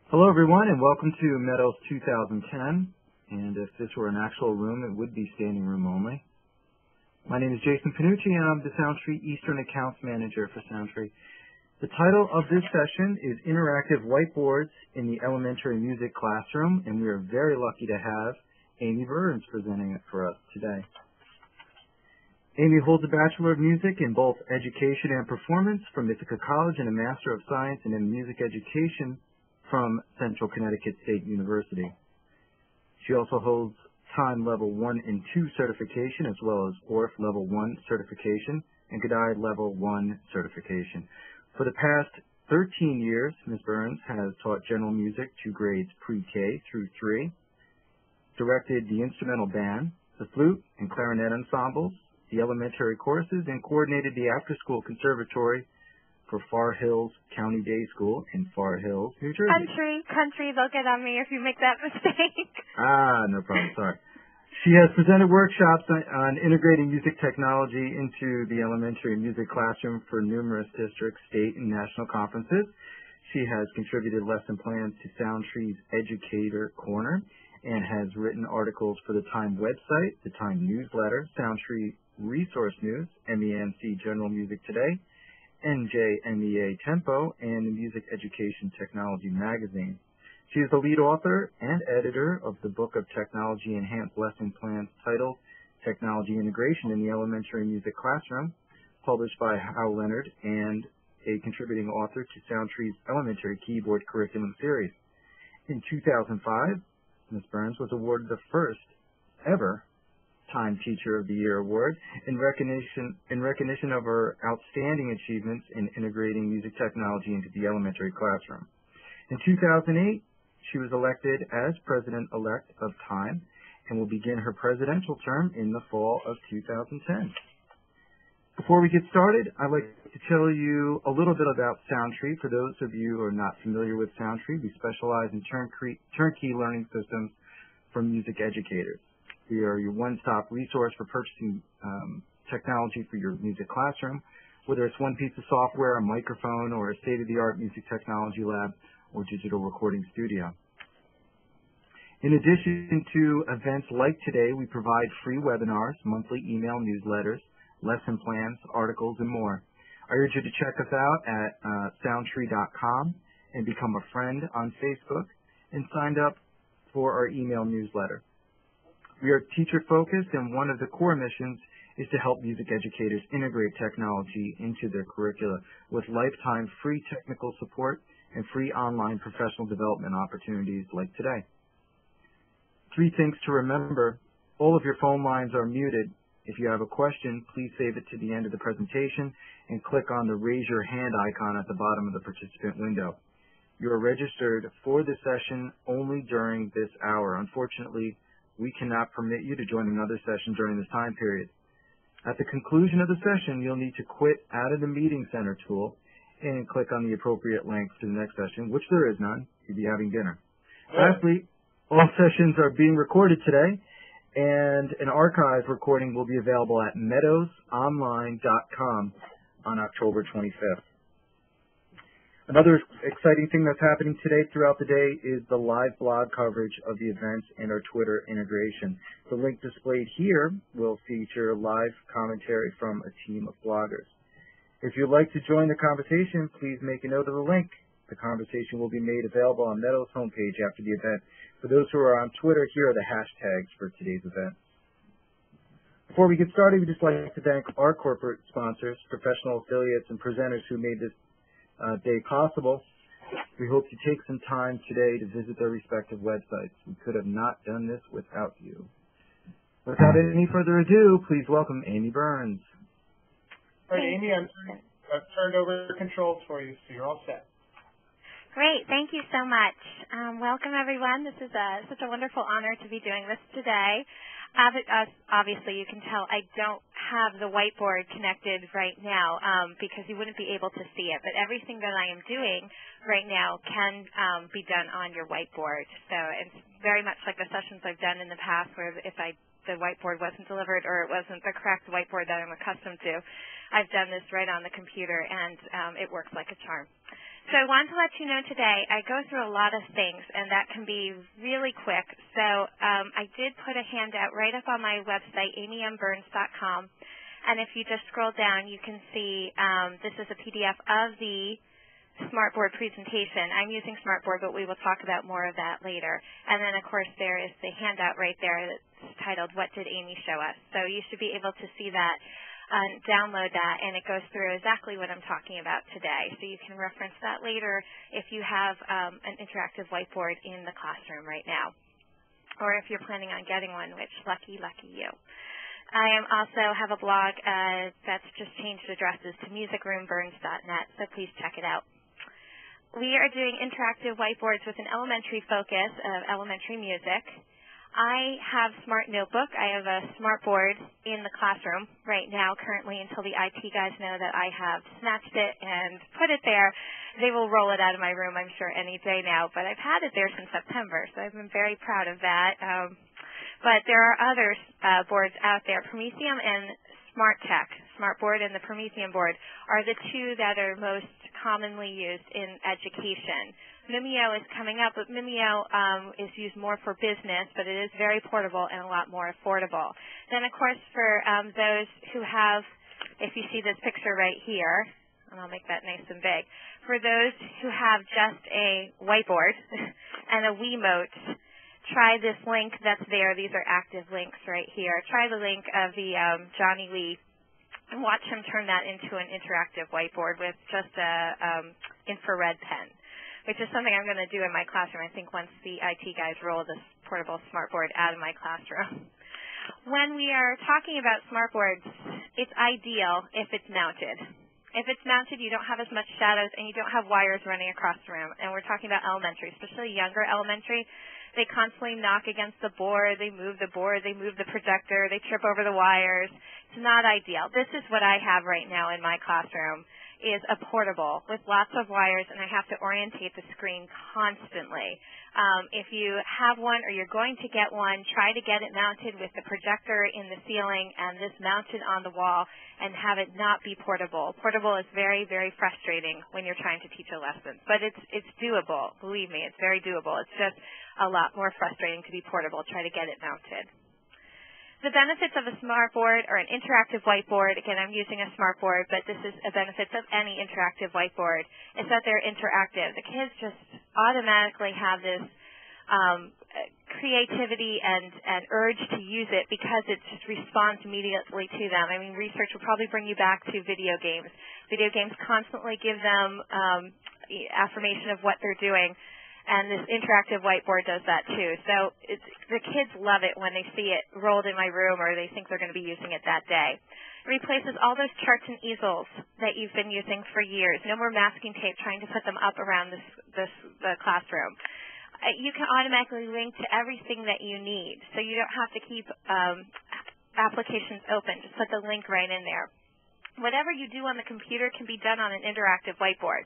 Hello, everyone, and welcome to METOS 2010. And if this were an actual room, it would be standing room only. My name is Jason Panucci, and I'm the Soundtree Eastern Accounts Manager for Soundtree. The title of this session is Interactive Whiteboards in the Elementary Music Classroom, and we are very lucky to have Amy Burns presenting it for us today. Amy holds a Bachelor of Music in both Education and Performance from Ithaca College and a Master of Science in Music Education from Central Connecticut State University. She also holds Time Level 1 and 2 certification, as well as ORF Level 1 certification and Godai Level 1 certification. For the past 13 years, Ms. Burns has taught general music to grades pre-K through 3, directed the instrumental band, the flute and clarinet ensembles, the elementary courses, and coordinated the after-school conservatory for Far Hills County Day School in Far Hills, New Jersey. Country, they'll get on me if you make that mistake. No problem, sorry. She has presented workshops on integrating music technology into the elementary music classroom for numerous district, state, and national conferences. She has contributed lesson plans to Soundtree's Educator Corner and has written articles for the Time website, the Time newsletter, Soundtree Resource News, MENC General Music Today, NJMEA Tempo, and the Music Education Technology magazine. She is the lead author and editor of the book of Technology Enhanced Lesson Plans titled Technology Integration in the Elementary Music Classroom, published by Hal Leonard, and a contributing author to Soundtree's Elementary Keyboard Curriculum Series. In 2005, Ms. Burns was awarded the first ever Time Teacher of the Year Award in recognition of her outstanding achievements in integrating music technology into the elementary classroom. In 2008, she was elected as President-elect of Time and will begin her presidential term in the fall of 2010. Before we get started, I'd like to tell you a little bit about Soundtree. For those of you who are not familiar with Soundtree, we specialize in turnkey learning systems for music educators. We are your one-stop resource for purchasing technology for your music classroom, whether it's one piece of software, a microphone, or a state-of-the-art music technology lab or digital recording studio. In addition to events like today, we provide free webinars, monthly email newsletters, lesson plans, articles, and more. I urge you to check us out at soundtree.com and become a friend on Facebook and sign up for our email newsletter. We are teacher-focused, and one of the core missions is to help music educators integrate technology into their curricula with lifetime free technical support and free online professional development opportunities like today. 3 things to remember. All of your phone lines are muted. If you have a question, please save it to the end of the presentation and click on the Raise Your Hand icon at the bottom of the participant window. You are registered for this session only during this hour. Unfortunately, we cannot permit you to join another session during this time period. At the conclusion of the session, you'll need to quit out of the Meeting Center tool and click on the appropriate link to the next session, which there is none. You'll be having dinner. Lastly, all sessions are being recorded today, and an archive recording will be available at metosonline.com on October 25th. Another exciting thing that's happening today throughout the day is the live blog coverage of the events and our Twitter integration. The link displayed here will feature live commentary from a team of bloggers. If you'd like to join the conversation, please make a note of the link. The conversation will be made available on METOS homepage after the event. For those who are on Twitter, here are the hashtags for today's event. Before we get started, we'd just like to thank our corporate sponsors, professional affiliates, and presenters who made this day possible. We hope you take some time today to visit their respective websites. We could have not done this without you. Without any further ado, please welcome Amy Burns. All right, Amy, I've turned over the controls for you, so you're all set. Great. Thank you so much. Welcome, everyone. This is such a wonderful honor to be doing this today. Obviously, you can tell I don't have the whiteboard connected right now because you wouldn't be able to see it. But everything that I am doing right now can be done on your whiteboard. So it's very much like the sessions I've done in the past where if the whiteboard wasn't delivered or it wasn't the correct whiteboard that I'm accustomed to, I've done this right on the computer, and it works like a charm. So I wanted to let you know today, I go through a lot of things, and that can be really quick. So I did put a handout right up on my website, amymburns.com, and if you just scroll down, you can see this is a PDF of the Smartboard presentation. I'm using Smartboard, but we will talk about more of that later. And then, of course, there is the handout right there that's titled, What Did Amy Show Us? So you should be able to see that. Download that, and it goes through exactly what I'm talking about today. So you can reference that later if you have an interactive whiteboard in the classroom right now, or if you're planning on getting one, which lucky you. I also have a blog that's just changed addresses to musicroomburns.net, so please check it out. We are doing interactive whiteboards with an elementary focus of elementary music. I have Smart Notebook. I have a Smartboard in the classroom right now currently until the IT guys know that I have snatched it and put it there. They will roll it out of my room, I'm sure, any day now. But I've had it there since September, so I've been very proud of that. But there are other boards out there. Prometheum and SmartTech, Smartboard and the Prometheum board, are the two that are most commonly used in education. Mimeo is coming up, but Mimeo is used more for business, but it is very portable and a lot more affordable. Then, of course, for those who have, if you see this picture right here, and I'll make that nice and big, for those who have just a whiteboard and a Wiimote, try this link that's there. These are active links right here. Try the link of the Johnny Lee and watch him turn that into an interactive whiteboard with just a infrared pen, which is something I'm going to do in my classroom, I think, once the IT guys roll this portable Smartboard out of my classroom. When we are talking about Smartboards, it's ideal if it's mounted. If it's mounted, you don't have as much shadows and you don't have wires running across the room. And we're talking about elementary, especially younger elementary. They constantly knock against the board, they move the projector, they trip over the wires. It's not ideal. This is what I have right now in my classroom, is a portable with lots of wires, and I have to orientate the screen constantly. If you have one or you're going to get one, try to get it mounted with the projector in the ceiling and this mounted on the wall, and have it not be portable. Portable is very, very frustrating when you're trying to teach a lesson, but it's doable. Believe me, it's very doable. It's just a lot more frustrating to be portable. Try to get it mounted. The benefits of a Smartboard or an interactive whiteboard, again, I'm using a Smartboard, but this is a benefit of any interactive whiteboard, is that they're interactive. The kids just automatically have this creativity and urge to use it because it just responds immediately to them. I mean, research will probably bring you back to video games. Video games constantly give them affirmation of what they're doing. And this interactive whiteboard does that too. So the kids love it when they see it rolled in my room or they think they're going to be using it that day. It replaces all those charts and easels that you've been using for years. No more masking tape trying to put them up around the classroom. You can automatically link to everything that you need. So you don't have to keep applications open. Just put the link right in there. Whatever you do on the computer can be done on an interactive whiteboard.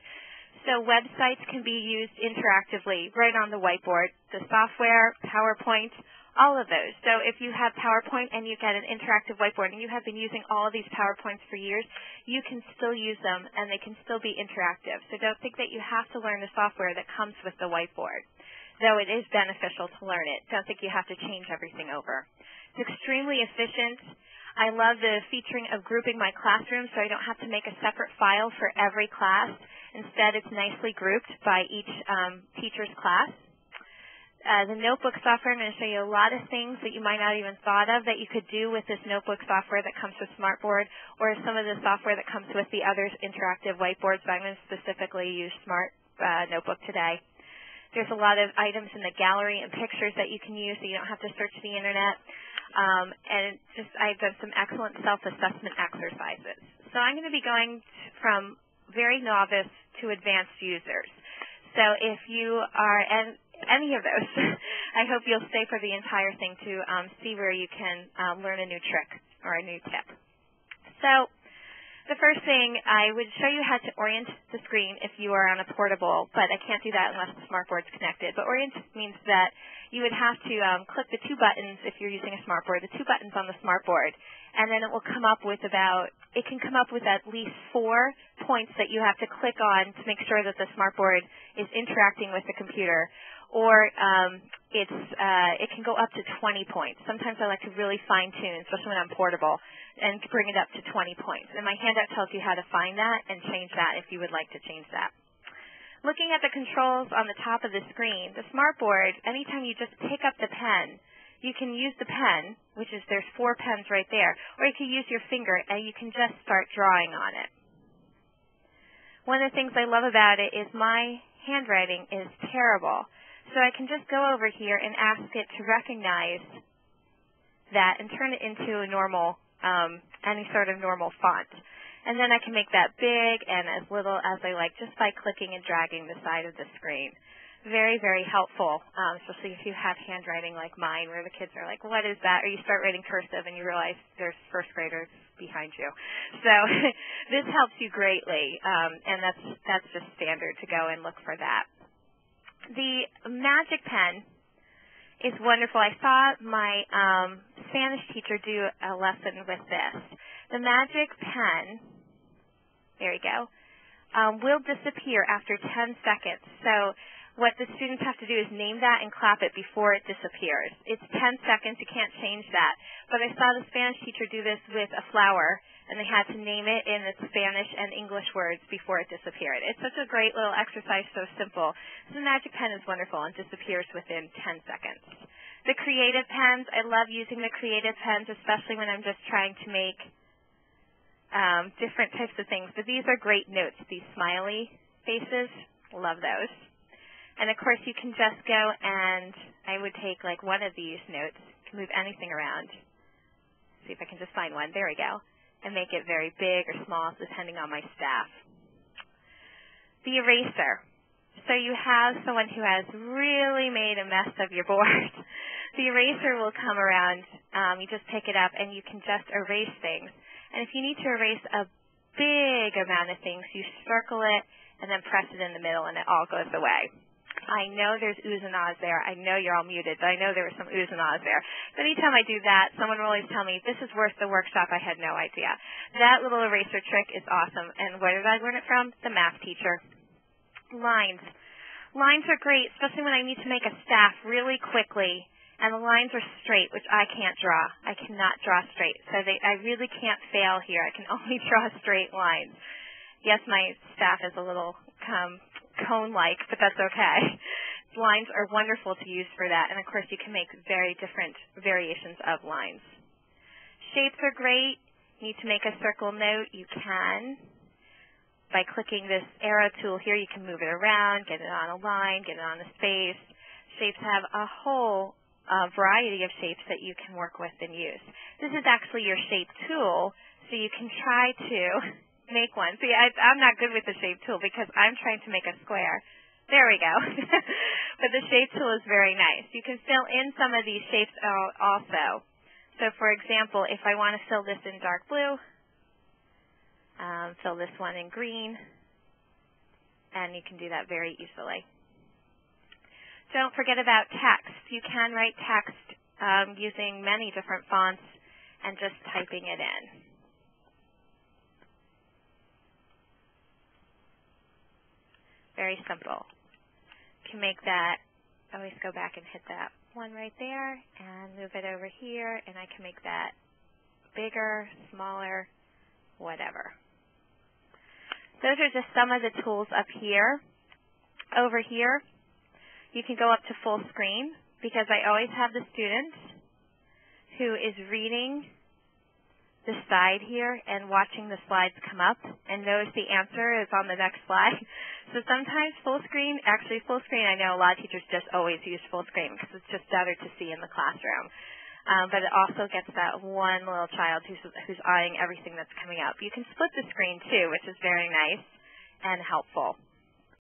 So websites can be used interactively right on the whiteboard. The software, PowerPoint, all of those. So if you have PowerPoint and you get an interactive whiteboard and you have been using all of these PowerPoints for years, you can still use them and they can still be interactive. So don't think that you have to learn the software that comes with the whiteboard, though it is beneficial to learn it. Don't think you have to change everything over. It's extremely efficient. I love the featuring of grouping my classroom so I don't have to make a separate file for every class. Instead, it's nicely grouped by each teacher's class. The notebook software, I'm going to show you a lot of things that you might not even thought of that you could do with this notebook software that comes with Smartboard, or some of the software that comes with the other interactive whiteboards, but I'm going to specifically use Smart Notebook today. There's a lot of items in the gallery and pictures that you can use so you don't have to search the internet. And I've done some excellent self-assessment exercises. So I'm going to be going from very novice to advanced users. So if you are any of those, I hope you'll stay for the entire thing to see where you can learn a new trick or a new tip. So the first thing, I would show you how to orient the screen if you are on a portable, but I can't do that unless the Smartboard's connected. But orient means that you would have to click the two buttons if you're using a Smartboard, the two buttons on the Smartboard, and then it will come up with about it can come up with at least 4 points that you have to click on to make sure that the smartboard is interacting with the computer. Or it can go up to 20 points. Sometimes I like to really fine-tune, especially when I'm portable, and bring it up to 20 points. And my handout tells you how to find that and change that if you would like to change that. Looking at the controls on the top of the screen, the smartboard, anytime you just pick up the pen, you can use the pen, which is there's 4 pens right there, or you can use your finger and you can just start drawing on it. One of the things I love about it is my handwriting is terrible. So I can just go over here and ask it to recognize that and turn it into a normal, any sort of normal font. And then I can make that big and as little as I like just by clicking and dragging the side of the screen. Very, very helpful, especially if you have handwriting like mine where the kids are like, what is that? Or you start writing cursive and you realize there's first graders behind you. So this helps you greatly, and that's just standard to go and look for that. The Magic Pen is wonderful. I saw my Spanish teacher do a lesson with this. The Magic Pen, there you go, will disappear after 10 seconds. So what the students have to do is name that and clap it before it disappears. It's 10 seconds. You can't change that. But I saw the Spanish teacher do this with a flower, and they had to name it in its Spanish and English words before it disappeared. It's such a great little exercise, so simple. So the Magic Pen is wonderful and disappears within 10 seconds. The Creative Pens, I love using the Creative Pens, especially when I'm just trying to make different types of things. But these are great notes, these smiley faces. Love those. And, of course, you can just go and I would take, like, one of these notes, can move anything around. See if I can just find one. There we go. And make it very big or small, depending on my staff. The eraser. So you have someone who has really made a mess of your board. The eraser will come around. You just pick it up, and you can just erase things. And if you need to erase a big amount of things, you circle it and then press it in the middle, and it all goes away. I know there's oohs and ahs there. I know you're all muted, but I know there were some oohs and ahs there. But anytime I do that, someone will always tell me, this is worth the workshop. I had no idea. That little eraser trick is awesome. And where did I learn it from? The math teacher. Lines. Lines are great, especially when I need to make a staff really quickly, and the lines are straight, which I can't draw. I cannot draw straight. So I really can't fail here. I can only draw straight lines. Yes, my staff is a little cone-like, but that's okay. Lines are wonderful to use for that, and of course you can make very different variations of lines. Shapes are great. You need to make a circle note, you can. By clicking this arrow tool here, you can move it around, get it on a line, get it on a space. Shapes have a whole variety of shapes that you can work with and use. This is actually your shape tool, so you can try to make one. See, I'm not good with the shape tool because I'm trying to make a square. There we go. But the shape tool is very nice. You can fill in some of these shapes also. So, for example, if I want to fill this in dark blue, fill this one in green, and you can do that very easily. Don't forget about text. You can write text using many different fonts and just typing it in. Very simple. You can make that, always go back and hit that one right there and move it over here, and I can make that bigger, smaller, whatever. Those are just some of the tools up here. Over here, you can go up to full screen because I always have the student who is reading the side here and watching the slides come up and knows the answer is on the next slide. So sometimes full screen, I know a lot of teachers just always use full screen because it's just better to see in the classroom. But it also gets that one little child who's eyeing everything that's coming up. You can split the screen too, which is very nice and helpful.